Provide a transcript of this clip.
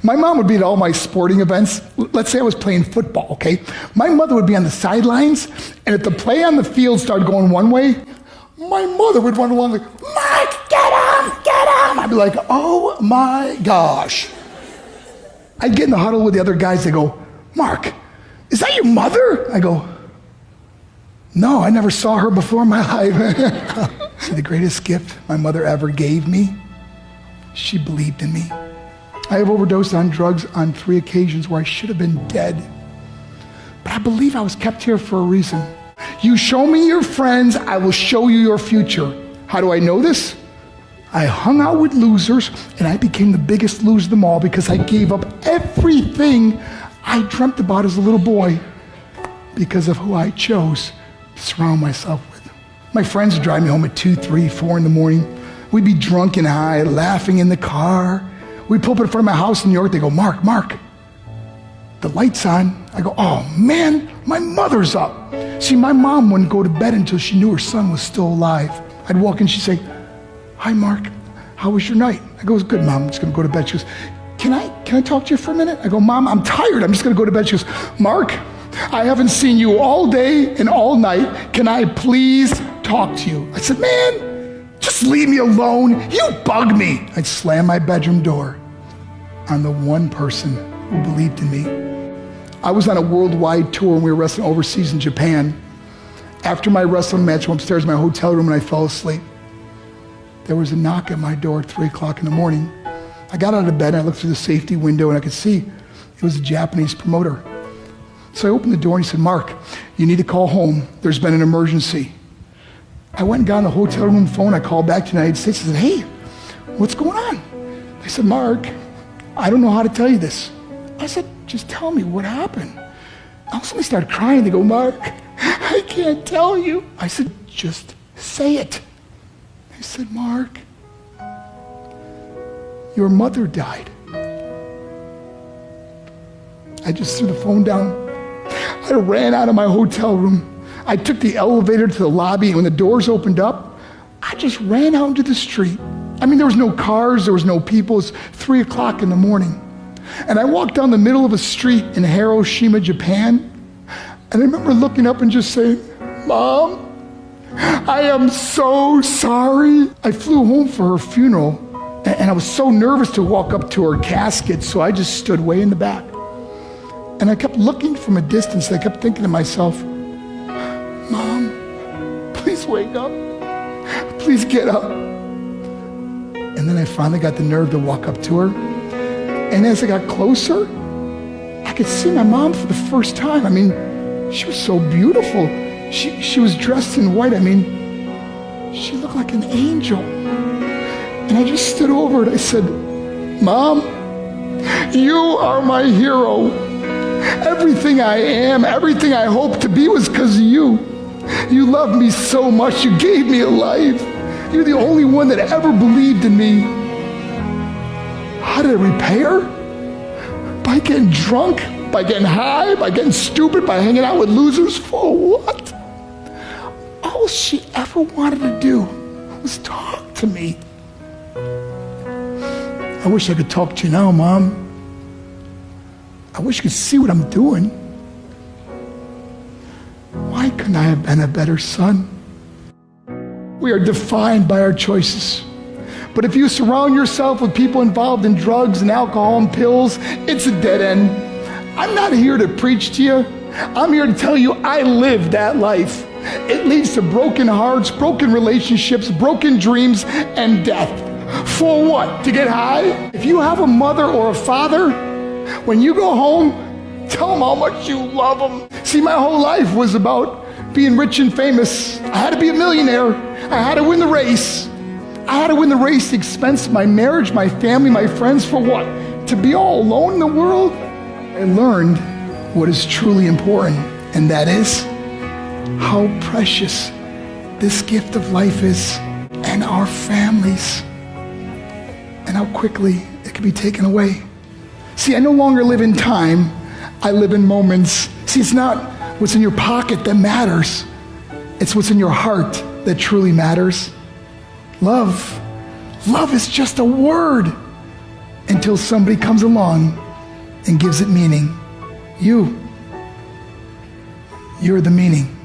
My mom would be at all my sporting events. Let's say I was playing football, okay? My mother would be on the sidelines, and if the play on the field started going one way, my mother would run along like, Mark, get him, get him. I'd be like, oh my gosh. I'd get in the huddle with the other guys. They go, Mark, is that your mother? I go, no, I never saw her before in my life. See, the greatest gift my mother ever gave me, she believed in me. I have overdosed on drugs on 3 occasions where I should have been dead. But I believe I was kept here for a reason. You show me your friends, I will show you your future. How do I know this? I hung out with losers, and I became the biggest loser of them all because I gave up everything I dreamt about as a little boy because of who I chose to surround myself with. My friends would drive me home at 2, 3, 4 in the morning. We'd be drunk and high, laughing in the car. We'd pull up in front of my house in New York. They go, Mark, the light's on. I go, oh man, my mother's up. See, my mom wouldn't go to bed until she knew her son was still alive. I'd walk in, she'd say, hi Mark, how was your night? I go, it was good, Mom, I'm just gonna go to bed. She goes, can I talk to you for a minute? I go, Mom, I'm tired, I'm just gonna go to bed. She goes, Mark, I haven't seen you all day and all night. Can I please talk to you? I said, man, just leave me alone. You bug me. I'd slam my bedroom door on the one person who believed in me. I was on a worldwide tour and we were wrestling overseas in Japan. After my wrestling match, I went upstairs in my hotel room and I fell asleep. There was a knock at my door at 3 o'clock in the morning. I got out of bed and I looked through the safety window and I could see it was a Japanese promoter. So I opened the door and he said, Mark, you need to call home. There's been an emergency. I went and got on the hotel room phone. I called back to the United States. I said, hey, what's going on? They said, Mark, I don't know how to tell you this. I said, just tell me what happened. All of a sudden they started crying. They go, Mark, I can't tell you. I said, just say it. They said, Mark, your mother died. I just threw the phone down. I ran out of my hotel room. I took the elevator to the lobby, and when the doors opened up, I just ran out into the street. I mean, there was no cars, there was no people. It was 3 o'clock in the morning. And I walked down the middle of a street in Hiroshima, Japan, and I remember looking up and just saying, Mom, I am so sorry. I flew home for her funeral, and I was so nervous to walk up to her casket, so I just stood way in the back. And I kept looking from a distance. I kept thinking to myself, Mom, please wake up. Please get up. And then I finally got the nerve to walk up to her. And as I got closer, I could see my mom for the first time. I mean, she was so beautiful. She was dressed in white. I mean, she looked like an angel. And I just stood over it. I said, Mom, you are my hero. Everything I am, everything I hope to be was because of you. You loved me so much. You gave me a life. You're the only one that ever believed in me. How did I repay her? By getting drunk, by getting high, by getting stupid, by hanging out with losers? For what? All she ever wanted to do was talk to me. I wish I could talk to you now, Mom. I wish you could see what I'm doing. Why couldn't I have been a better son? We are defined by our choices. But if you surround yourself with people involved in drugs and alcohol and pills, it's a dead end. I'm not here to preach to you. I'm here to tell you I lived that life. It leads to broken hearts, broken relationships, broken dreams, and death. For what? To get high? If you have a mother or a father, when you go home, tell them how much you love them. See, my whole life was about being rich and famous. I had to be a millionaire. I had to win the race. I had to win the race at the expense of my marriage, my family, my friends. For what? To be all alone in the world? I learned what is truly important, and that is how precious this gift of life is, and our families, and how quickly it can be taken away. See, I no longer live in time, I live in moments. See, it's not what's in your pocket that matters. It's what's in your heart that truly matters. Love is just a word. until somebody comes along and gives it meaning. You're the meaning.